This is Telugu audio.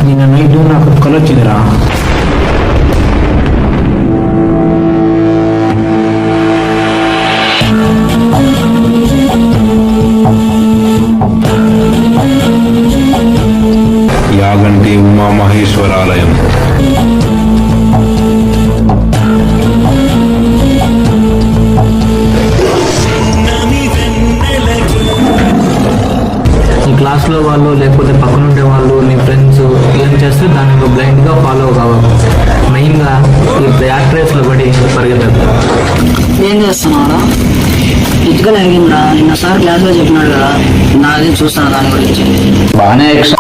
నిన్న నైట్ నాకు కల వచ్చిందిరా. యాగంటి ఉమామహేశ్వరాలయం. నీ క్లాస్లో వాళ్ళు లేకపోతే పక్కన ఉండే వాళ్ళు నీ ఫ్రెండ్స్ ఏం చేస్తే దాన్ని నువ్వు బ్లైండ్గా ఫాలో కావాలి. మెయిన్గా ఈ బ్యాక్ రేస్లో పడి పరిగెత్తద్దు. ఏం చేస్తున్నావురా? ఇటుకలు అడిగిందిరా, నిన్న సార్ క్లాస్లో చెప్పినాడు కదా, నాది చూస్తాను దాని గురించి. బాగానే ఎక్స్ట్రా